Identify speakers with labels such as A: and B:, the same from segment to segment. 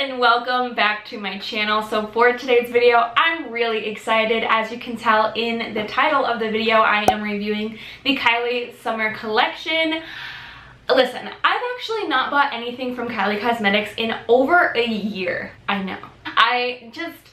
A: and welcome back to my channel. So for today's video, I'm really excited. As you can tell in the title of the video, I am reviewing the Kylie summer collection. Listen, I've actually not bought anything from Kylie Cosmetics in over a year. I know.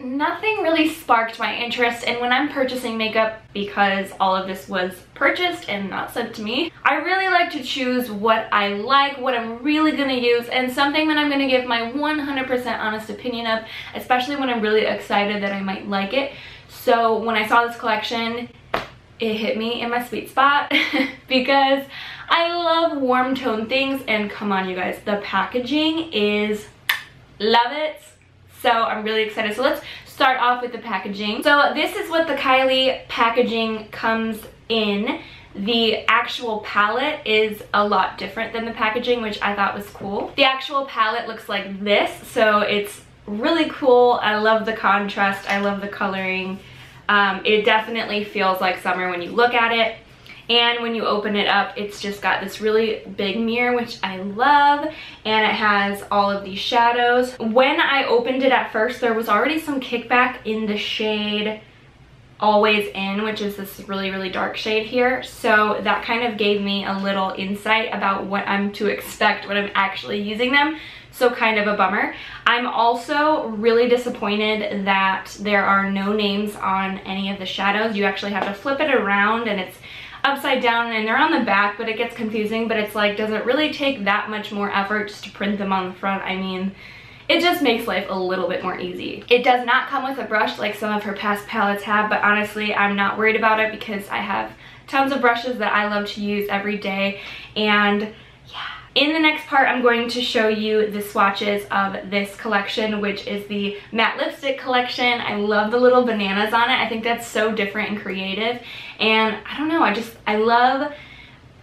A: Nothing really sparked my interest, and when I'm purchasing makeup, because all of this was purchased and not sent to me, I really like to choose what I like, what I'm really gonna use, and something that I'm gonna give my 100% honest opinion of, especially when I'm really excited that I might like it. So when I saw this collection, it hit me in my sweet spot because I love warm tone things, and come on you guys, the packaging is, love it. So I'm really excited. So let's start off with the packaging. So this is what the Kylie packaging comes in. The actual palette is a lot different than the packaging, which I thought was cool. The actual palette looks like this, so it's really cool. I love the contrast. I love the coloring. It definitely feels like summer when you look at it. And when you open it up, it's just got this really big mirror, which I love, and it has all of these shadows. When I opened it at first, there was already some kickback in the shade Always In, which is this really, really dark shade here. So that kind of gave me a little insight about what I'm to expect when I'm actually using them. So kind of a bummer. I'm also really disappointed that there are no names on any of the shadows. You actually have to flip it around, and it's upside down, and they're on the back, but it gets confusing. But it's like, does it really take that much more effort just to print them on the front? I mean, it just makes life a little bit more easy. It does not come with a brush like some of her past palettes have, but honestly, I'm not worried about it because I have tons of brushes that I love to use every day. And in the next part, I'm going to show you the swatches of this collection, which is the matte lipstick collection. I love the little bananas on it. I think that's so different and creative. And I don't know, I love,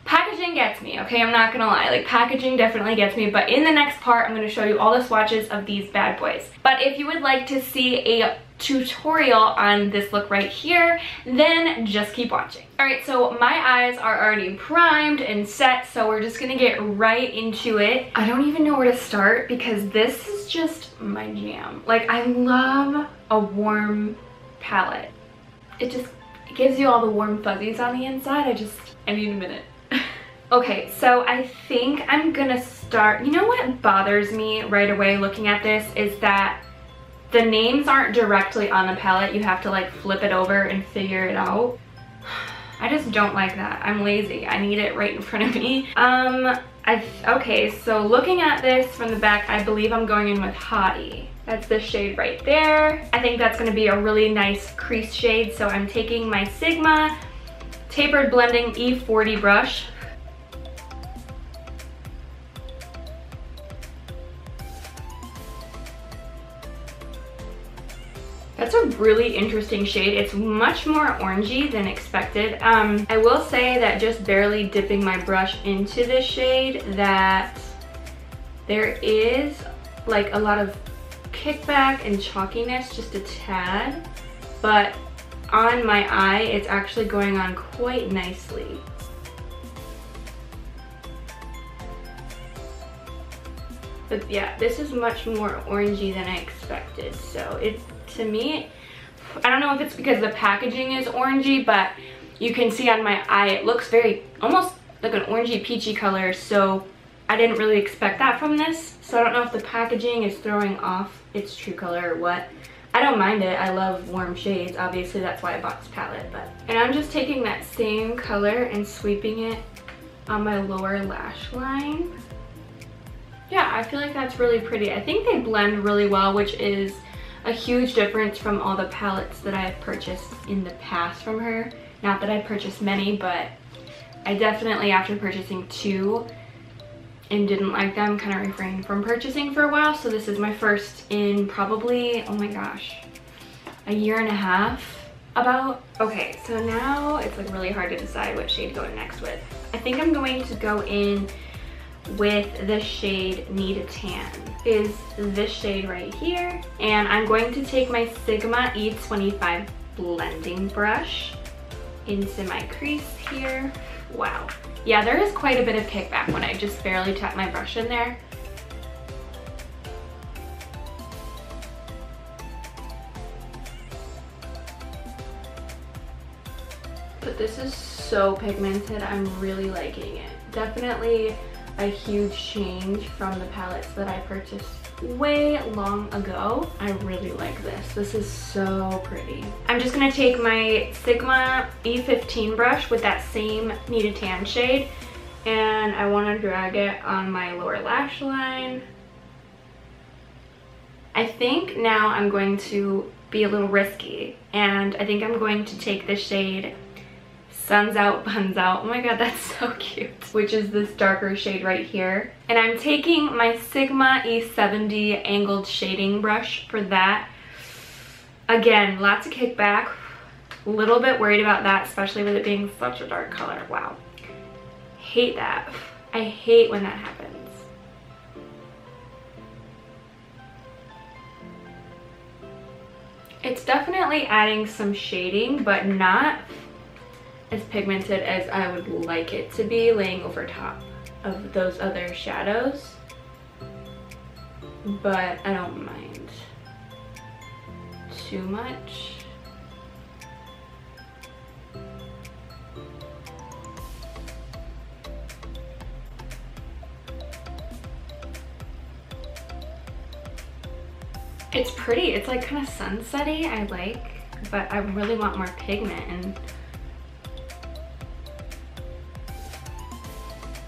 A: packaging gets me, okay? I'm not gonna lie, like packaging definitely gets me. But in the next part, I'm gonna show you all the swatches of these bad boys. But if you would like to see a tutorial on this look right here, then just keep watching. All right, so my eyes are already primed and set, so we're just gonna get right into it. I don't even know where to start because this is just my jam. Like, I love a warm palette. It gives you all the warm fuzzies on the inside. I need a minute. Okay, so I think I'm gonna start, you know what bothers me right away looking at this is that the names aren't directly on the palette. You have to like flip it over and figure it out. I just don't like that. I'm lazy. I need it right in front of me. Okay, so looking at this from the back, I believe I'm going in with Hottie. That's the shade right there. I think that's gonna be a really nice crease shade. So I'm taking my Sigma Tapered Blending E40 brush. That's a really interesting shade. It's much more orangey than expected. I will say that just barely dipping my brush into this shade, that there is like a lot of kickback and chalkiness, just a tad, but on my eye, it's actually going on quite nicely. But yeah, this is much more orangey than I expected. So to me, I don't know if it's because the packaging is orangey, but you can see on my eye, it looks very, almost like an orangey peachy color. So I didn't really expect that from this. So I don't know if the packaging is throwing off its true color or what. I don't mind it. I love warm shades. Obviously, that's why I bought this palette. And I'm just taking that same color and sweeping it on my lower lash line. Yeah, I feel like that's really pretty. I think they blend really well, which is a huge difference from all the palettes that I've purchased in the past from her. Not that I've purchased many, but I definitely, after purchasing 2 and didn't like them, kind of refrained from purchasing for a while. So this is my first in probably, oh my gosh, a year and a half about. Okay, so now it's like really hard to decide what shade to go next with. I think I'm going to go in with the shade Need a Tan. Is this shade right here, and I'm going to take my Sigma E25 blending brush into my crease here. Wow, yeah, there is quite a bit of kickback when I just barely tap my brush in there. but this is so pigmented. I'm really liking it. Definitely a huge change from the palettes that I purchased way long ago. I really like this. This is so pretty. I'm just gonna take my Sigma E15 brush with that same Need a Tan shade, and I wanna drag it on my lower lash line. I think now I'm going to be a little risky, and I think I'm going to take the shade Sun's Out, Buns Out. Oh my god, that's so cute. Which is this darker shade right here. And I'm taking my Sigma E70 angled shading brush for that. Again, lots of kickback. A little bit worried about that, especially with it being such a dark color. Wow. Hate that. I hate when that happens. It's definitely adding some shading, but not as pigmented as I would like it to be laying over top of those other shadows, but I don't mind too much. It's pretty. It's like kind of sunsetty, I like, but I really want more pigment, and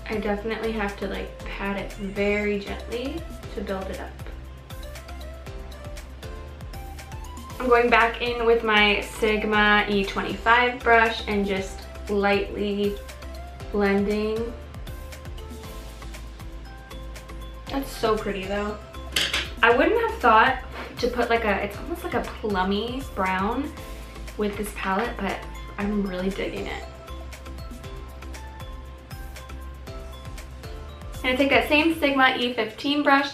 A: I definitely have to like pat it very gently to build it up. I'm going back in with my Sigma E25 brush and just lightly blending. That's so pretty though. I wouldn't have thought to put like a, it's almost like a plummy brown with this palette, but I'm really digging it. I'm gonna take that same Sigma E15 brush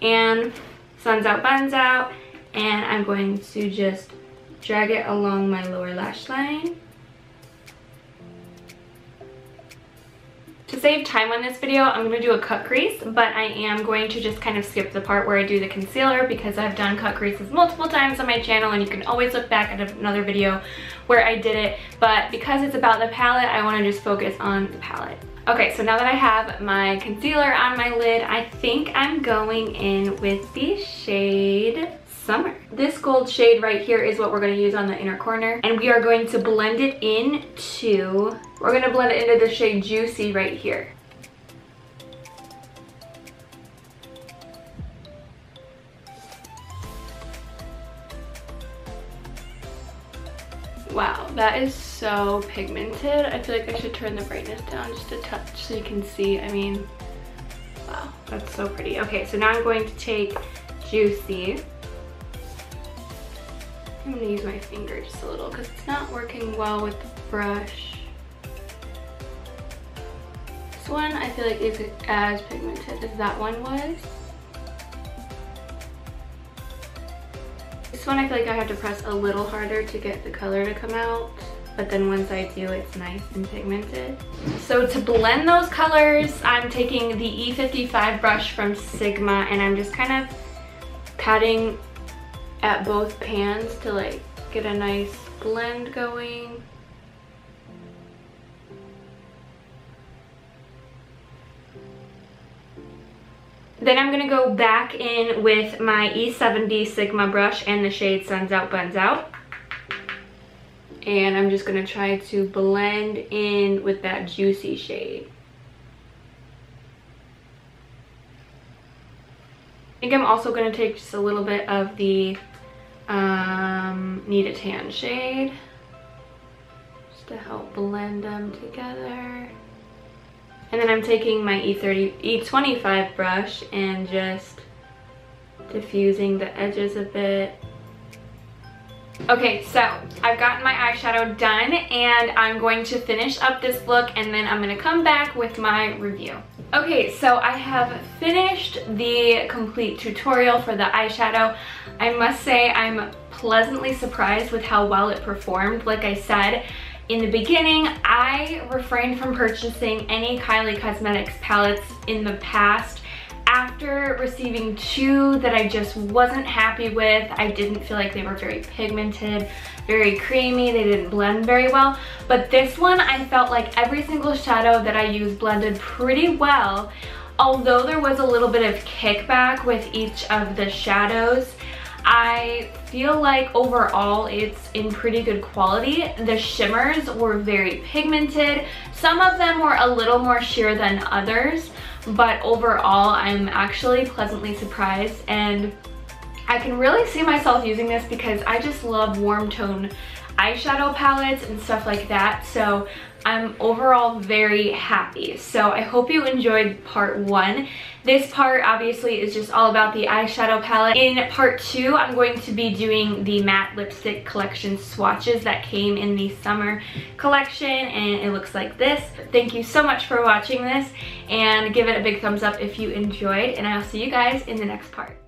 A: and Sun's Out, Buns Out, and I'm going to just drag it along my lower lash line. To save time on this video, I'm going to do a cut crease, but I am going to just kind of skip the part where I do the concealer because I've done cut creases multiple times on my channel, and you can always look back at another video where I did it. But because it's about the palette, I want to just focus on the palette. Okay, so now that I have my concealer on my lid, I think I'm going in with the shade Summer. This gold shade right here is what we're going to use on the inner corner, and we are going to blend it into, we're going to blend it into the shade Juicy right here. Wow, that is so pigmented. I feel like I should turn the brightness down just a touch so you can see. I mean, wow, that's so pretty. Okay, so now I'm going to take Juicy. I'm gonna use my finger just a little because it's not working well with the brush. This one I feel like isn't as pigmented as that one was. This one I feel like I have to press a little harder to get the color to come out, but then once I do, it's nice and pigmented. So to blend those colors, I'm taking the E55 brush from Sigma, and I'm just kind of patting at both pans to like get a nice blend going. Then I'm gonna go back in with my E70 Sigma brush and the shade Sun's Out, Buns Out. And I'm just gonna try to blend in with that Juicy shade. I think I'm also gonna take just a little bit of the Need a Tan shade just to help blend them together. And then I'm taking my E25 brush and just diffusing the edges a bit. Okay, so I've gotten my eyeshadow done, and I'm going to finish up this look, and then I'm gonna come back with my review. Okay, so I have finished the complete tutorial for the eyeshadow. I must say I'm pleasantly surprised with how well it performed. Like I said in the beginning, I refrained from purchasing any Kylie Cosmetics palettes in the past after receiving two that I just wasn't happy with. I didn't feel like they were very pigmented, very creamy, they didn't blend very well. But this one, I felt like every single shadow that I used blended pretty well. Although there was a little bit of kickback with each of the shadows, I feel like overall it's in pretty good quality. The shimmers were very pigmented. Some of them were a little more sheer than others, but overall I'm actually pleasantly surprised, and I can really see myself using this because I just love warm tone eyeshadow palettes and stuff like that. So I'm overall very happy. So I hope you enjoyed part one. This part obviously is just all about the eyeshadow palette. In part two, I'm going to be doing the matte lipstick collection swatches that came in the summer collection, and it looks like this. Thank you so much for watching this, and give it a big thumbs up if you enjoyed, and I'll see you guys in the next part.